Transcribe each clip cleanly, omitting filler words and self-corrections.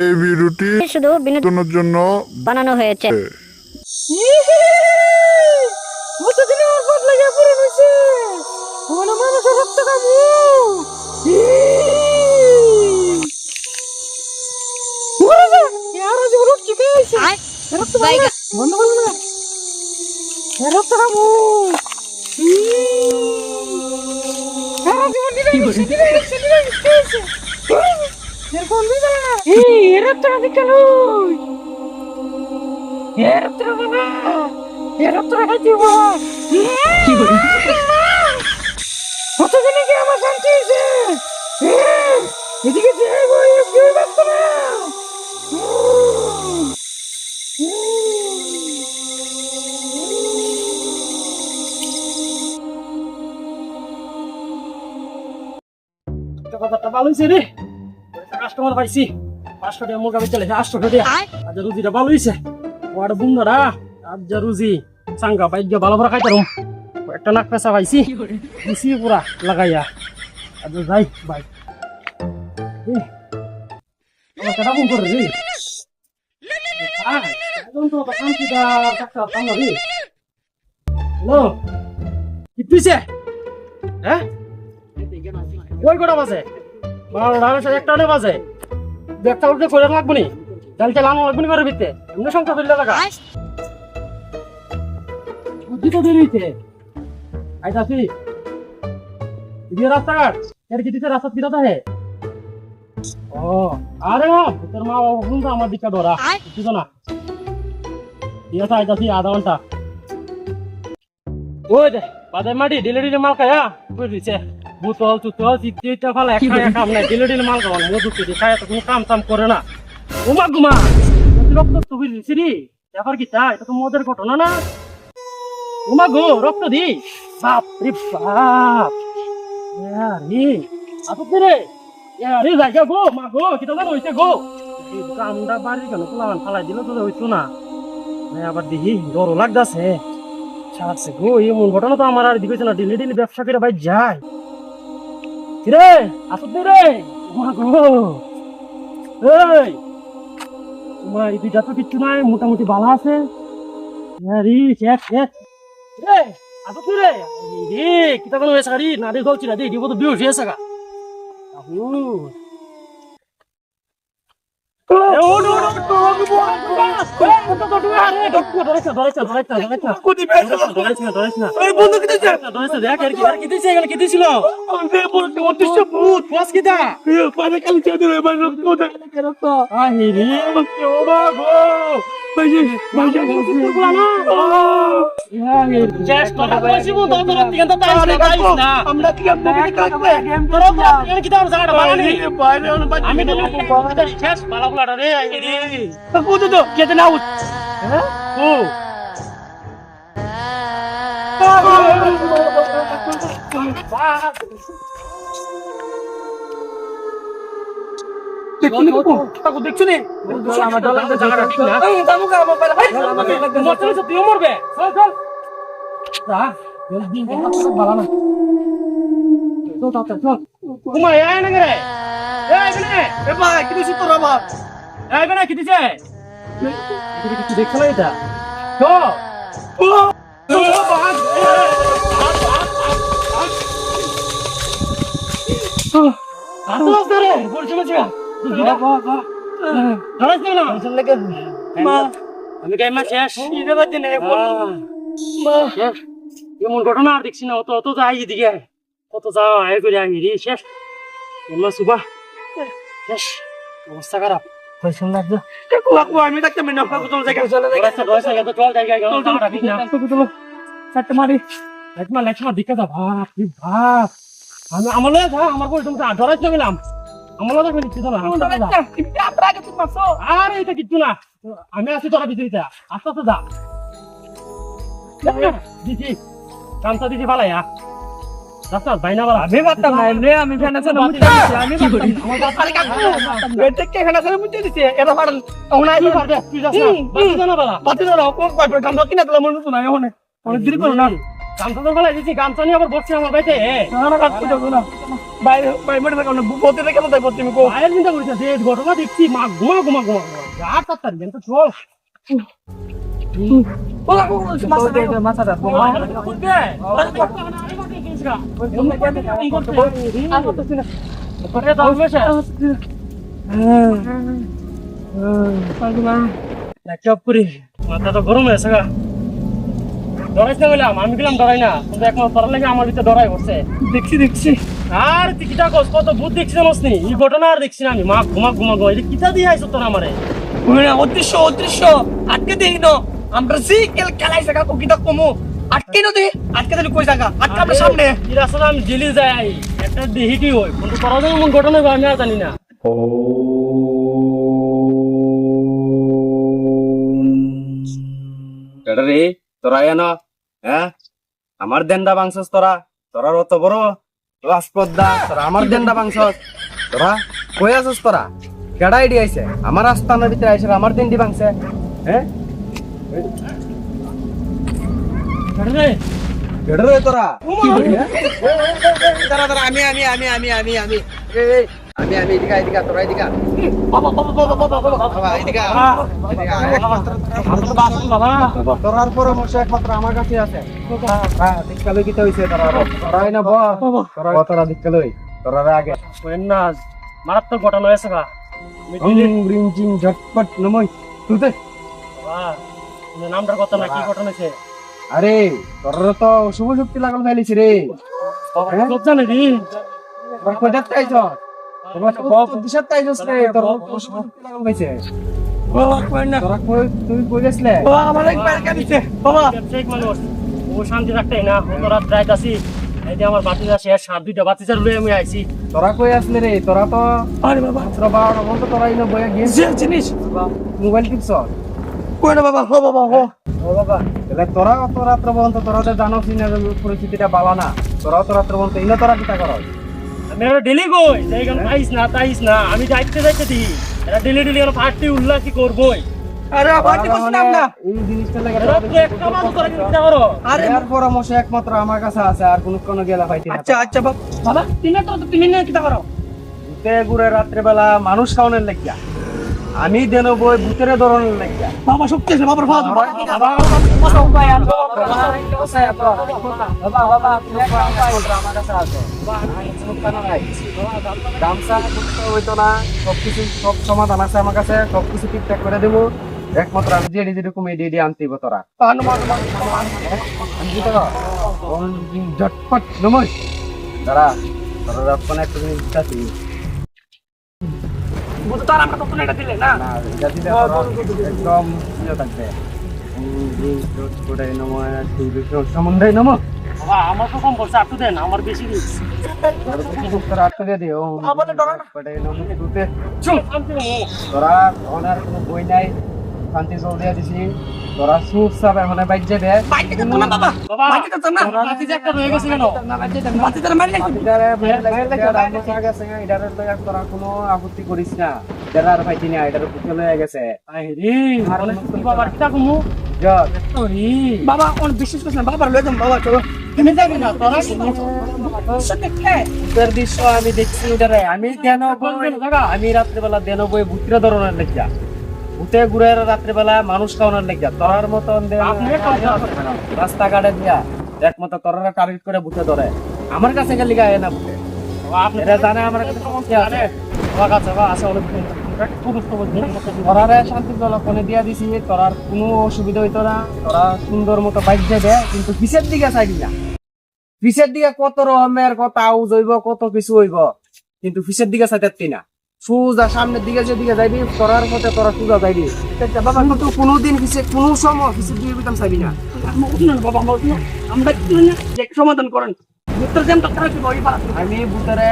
এই ভিডিওটি শুধু বিনোদনের জন্য বানানো হয়েছে। কতদিন আমার পথ লাগিয়ে পড়ে রয়েছে কোনো মানুষের রক্ত খাবো বন্ধ করবো না রক্ত খাবো কতদিনে কি আমার শান্তি হয়েছে এদিকে ব্যস্ত না কথাটা ভালো হয়েছে রে কাস্টমার পাইছি 500 টাকা মুরগা বেচলে 800 টাকা আজ রুজিটা ভালো হয়েছে ওয়ার বুন্দারা আজ রুজি সাঙ্গা বাইক ভালো করে খাইতাম একটা নাক পেশা পাইছি দিছি পুরা লাগাইয়া আজ যাই ভাই আমার কথা ফোন করে রে এখন তো শান্তিটা টাকা পাবো রে হ্যালো কি তুইছে হ্যাঁ ওই কটা বাজে 12:30 একটা বাজে একটা উঠতে করে লাগবো নি ডাল চাল আনো লাগবো নি করে ভিতরে এমনি সংখ্যা ধরলে লাগা বুদ্ধি তো দেরি হইছে আইতাছি দিয়ে রাস্তাঘাট এর কি দিতে রাস্তা কিরা হে ও আরে তোর মা বলুন তো আমার দিকটা ধরা বুঝছো না দিয়ে আইতাছি আধা ঘন্টা ওই দে বাদে মাটি ডিলিভারি মাল খায়া বুঝিছে বুতল চুতল চিত্তিটা ফালা একটা কাম নাই ডিলিভারি মাল খাওয়া মধু চিঠি খায় তো কোনো কাম টাম করে না ওমা গুমা রক্ত তো বুঝিছি রে ব্যাপার কি তা এটা তো মদের ঘটনা না ওমা গো রক্ত দি বাপ রে বাপ রে আপনি রে রে জায়গা গো মা গো কিটা জানো হইছে গো এই কামটা বাড়ি কেন পোলামান ফালাই দিল তো হইতো না আবার দেখি ডর লাগতাছে ছাড়ছে গো এমন ঘটনা তো আমার আর দিকেছে না ডেলি ডেলি ব্যবসা করে ভাই যায় রে আসতে রে মা গো এই তোমার এই দুইটা তো কিচ্ছু নাই মোটামুটি ভালো আছে রে শেষ শেষ রে আসতে রে রে কিটা কোনো হয়েছে রে না রে গলছি না রে দিব তো বিউ হয়েছে গা দেখছো নি মরবে দেখছো না এটা এমন ঘটনা আর দেখছি না অত অত যাই এদিকে কত যাও আয় করে আমি রে শেষ সুবা শেষ অবস্থা খারাপ আমি দেখতে আমার ধরাই গেলাম আর এটা কিচ্ছু না আমি আছি তোরা বিচরিতা আস্তে আস্তে যা দিছি কামসা দিছি ফালাইয়া রাস্তা বাইনা বালা আমি পারতাম না এমনি আমি ফ্যানের সাথে মুতে দিছি আমি পারতাম আমার বাপারে কাকু বেটে কে ফ্যানের সাথে মুতে দিছি এটা পারল ওনাই পারবে তুই যাস না বাতি না বালা বাতি না কোন কয় কাম কিনা দিলাম মনে তো নাই ওনে অনেক দেরি করো না গামছা তো ফেলাই দিছি, গামছা নিয়ে আবার বসছি আমার বাড়িতে। বাইরের চিন্তা করিস না, যে ঘটনা দেখছি মা ঘুমা ঘুমা ঘুমা ঘুমা যা তাড়াতাড়ি জান তো চল। চপ করি মাথা তো গরম হয়েছে গা। ডরাইস না বললাম, আমি গেলাম ডরাই না, কিন্তু একমাত্র তোর লাগে আমার ভিতরে ডরাই পড়ছে। দেখছি আর তুই কিটা কস, কত ভূত দেখছি জানোস নি? এই ঘটনা আর দেখছি না আমি, মা ঘুমা ঘুমা ঘুমা। এটা কিটা দিয়ে আইছো তোর আমারে? অদৃশ্য আটকে দেই ন আমরা খেলাই জায়গা কিতা কমু আটকে নো দে আটকে দিলে কই জায়গা আটকা আমরা সামনে এই রাস্তাটা আমি জেলে যাই, একটা দেহিটি হই, কিন্তু তোরা যেমন মন ঘটনা হবে আমি আর জানি না। রে তোরা এন হ্যাঁ আমার দেন্দা বাংশস তোরা তোরা অত বড় রাজপদ্দা তোরা আমার দেন্দা বাংশস তোরা কই আছস তোরা কেডা আইডি আইছে আমার আস্তানার ভিতরে আইছে আমার দেন্ডি বাংছে হ্যাঁ কেডা রে তোরা দাঁড়া দাঁড়া আমি এদিকে তোরা এদিকে এদিকে তোরার পরামর্শ একমাত্র আমার কাছে আছে দিককালই কিতে হইছে তোরাই না তোরা তোরা দিককালই তোরা আগে না মারাত্মক ঘটনা হয়েছে গা। রিঞ্জিং ঝটপট নমই তুই নামটার কথা না, কি ঘটনা হয়েছে? আরে তোরা তো শুভ শক্তি লাগাল ফেলিছি রে সব জানে রে। তোর কোথায় তাইছ তোরা তো দিশাত তাইছস রে তোর শুভ শক্তি লাগাল পাইছে তোরা কই তুই কই গেছলে আমার এক বাইরে কাটিছে বাবা ব্যবসায়িক মানুষ, ও শান্তি রাখতেই না, ও তো রাত রাত আসি। এই যে আমার বাতিজা শেষ, আর দুইটা বাতিজার লয়ে আমি আইছি। তোরা কই আসলে রে তোরা তো আরে বাবা তোরা তো তোরা ইনো বয়া গেম জিনিস মোবাইল টিপছ কই না বাবা বাবা ও বাবা তাহলে তোরা অত রাত্র পর্যন্ত তোরা তো জানো না পরিস্থিতিটা বালা না তোরা তো রাত্র পর্যন্ত ইনো তোরা কিটা করো আমি এরা ডেলি কই যে এখানে আইস না তাইস না, আমি যাইতে দিই। এরা ডেলি এখানে পার্টি উল্লাসই করবোই। আরে বাবা কি বলছ না আমরা এই জিনিসটা লাগে এরা তো একটা মানুষ করে চিন্তা করো। আরে আর পরামর্শ একমাত্র আমার কাছে আছে আর কোনো গেলা পাইতে না আচ্ছা বাবা তুমি না কিটা করো ভূতে ঘুরে রাত্রে বেলা মানুষ খাওয়ানোর লাগিয়া আমি দেন বই ভূতের ধরনের লাগিয়া বাবা শক্তি আছে বাবার ভাত গামছা হইতো না সবকিছু সব সমাধান আছে আমার কাছে সবকিছু ঠিকঠাক করে দেবো একমাত্র আমি যে যেরকম এডি আনতেইব তোরা ঝটপট নমই দাঁড়া তোরা রাতক্ষণ একটা জিনিস দিতাছি তার আমরা কত এটা দিলে না না এটা দিলে একদম ইয়ে থাকবে সম্বন্ধে নম বাবা আমার তো কম পড়ছে, আপনি দেন, আমার বেশি দিচ্ছি। তোরা আটকে দিয়ে দিও তোরা ওনার কোনো বই নাই শান্তি চল দিয়ে দিছি তোরা সুপ সাপ এখন বাইক যাবে বাইকে তো না বাবা বাবা বাইকে তো না বাতি যে একটা রয়ে গেছে কেন? বাতি তার মারি লাগবে তোরা কোনো আপত্তি করিস না এটার আর পাইছি না এটার পুকে লয়ে গেছে আরে মানে কি বাবা কিটা কমু? যত ওরে বাবা কোন বিশ্বাস করছ না বাবা লয়ে যাম বাবা চলো তুমি যাবি না তোরা সত্যি কে ভূতের দৃশ্য আমি দেখছি ওটারে আমি দেন আমি রাত্রেবেলা দেন বই ভূতের ধরনের লেখা ভূতে ঘুরে রাত্রেবেলা মানুষ খাওয়ানোর লেখা তোরার মতন রাস্তাঘাটে দিয়া একমতো তোরা টার্গেট করে ভূতে ধরে আমার কাছে গেলে গায়ে না ভূতে আপনি এরা জানে আমার কাছে সমস্যা আছে আমার কাছে বা আছে অনেক পুরুষ তোরারে শান্তি ফোনে দিয়া দিছি তোরার কোনো অসুবিধা হইতো না তোরা সুন্দর মতো বাইক যাবে কিন্তু পিছের দিকে চাইবি না পিছের দিকে কত রকমের কত আউজ হইব কত কিছু হইব কিন্তু পিছের দিকে চাইতে না সোজা সামনের দিকে যেদিকে যাইবি তোরার মতে তোরা সোজা যাইবি বাবা কিন্তু কোনোদিন পিছে কোনো সময় পিছের দিকে বিতাম চাইবি না বাবা আমরা সমাধান করেন উত্তর দেন তো তারা কি বই পারা আমি ভূতেরে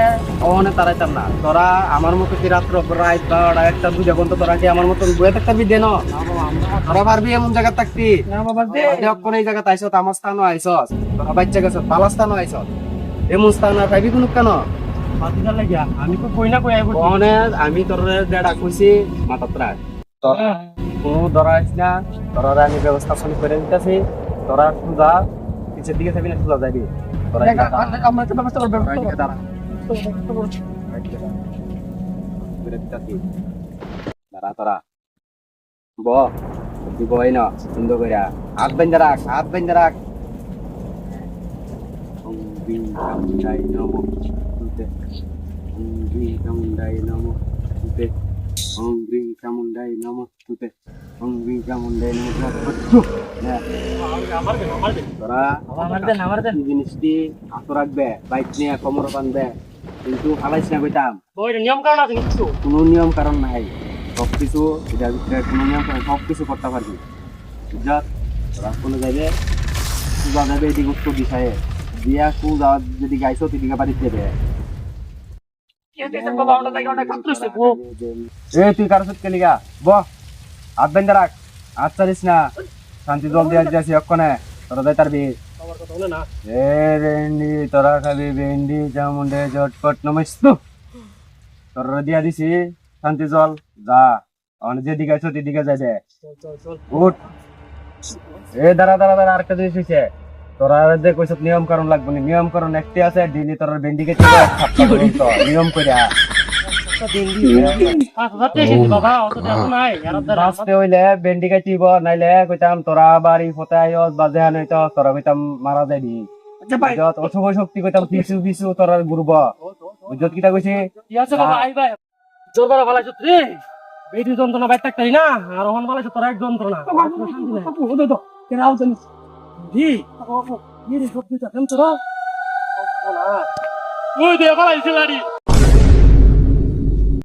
অনে তারাইতাম না তোরা আমার মতো কি রাত্র রাত 12টা 1টা 2টা পর্যন্ত তোরা কি আমার মতন বয়ে থাকবি দেন তোরা পারবি এমন জায়গা থাকতি না বাবা দে কোন এই জায়গাতে আইসত আমার স্থানও আইসস তোরা বাচ্চা গেছ পালা স্থানও আইসত এমন স্থান আর পাইবি কোনো কেন বাতিজার লাগিয়া আমি তো কই না কই আইব। অনে আমি তোর যেটা কইছি মাথাত রাখ তোর কোনো ধরা আইস না তোরা আমি ব্যবস্থাপন করে দিতেছি তোরা সুদা নিচের দিকে থাকবি না সোজা যাবি তোরা দেখ, এদিকে দাঁড়া। আমরা একটা ব্যবস্থা করবো, তোরা এদিকে দাঁড়া। ব্যবস্থা করবো। এদিকে দাঁড়া। ঘুরে দিতাছি। দাঁড়া তোরা দিব এই না সুন্দর করে হাত বেঁধে রাখ হাত বেঁধে রাখ ওম বিং চামুন্ডাই নমো তুতে ওম বিং চামুন্ডাই নমো তুতে ওম বিং চামুন্ডাই নমো তুতে ওম বিং চামুন্ডাই নমো তোরা আমার দেন। এই জিনিসটি হাত রাখবে বাইক নিয়ে কোমর বাঁধবে কিন্তু হালাইস না কইতাম ওই নিয়ম কারণ আছে কিছু কোনো নিয়ম কারণ নাই সবকিছু এটার ভিতরে কোনো নিয়ম কারণ সবকিছু করতে পারবি বুঝা তোরা কোনো যাইবে পূজা যাবে এদিকে উত্তর দিশায় দিয়া পূজা যদি গাইছো সেদিকে বাড়িতে দেবে কি হইতেছে বাবা, আমরা জায়গা অনেক খারাপ হইছে, গো। তুই কারো সাথে লিগা হাত বেঁধে রাখ হাত চালিস না শান্তি জল দিয়ে যাচ্ছি অক্ষণে তোরা যাই তারবি আমার কথা বলে না এ ভেন্ডি তোরা খাবি ভেন্ডি চামুন্ডে চটপট নমস্তু তোরা দিয়া দিছি শান্তি জল যা অন যেদিকে আছো সেদিকে যাই দে চল উঠ এ দাঁড়া আরেকটা জিনিস হইছে তোরা যে কইছ নিয়ম কারণ লাগবে না নিয়ম কারণ একটি আছে ডিলি তোরা ভেন্ডিকে নিয়ম কইরা বাবা অত দেখো নাই রাস্তে হইলে ভেন্ডি কাটিব নাইলে কইতাম তোরা বাড়ি ফতাই বাজে আনইত তোরা কইতাম মারা যাবি আচ্ছা ভাই, অশুভ শক্তি কইতাম পিছু তোরা ঘুরব বুঝত কিটা কইছে কি আছে বাবা আইবা জোর করে ভালাইছ রে বেটি যন্ত্রণা বাইর থাকতারি না আর ওখান ভালাইছ তোরা এক যন্ত্রণা বাপু, ওদো তো, কেন আও জানিস? জি কি রে সব দিতা কেন তোরা ওই দে ভালাইছে গাড়ি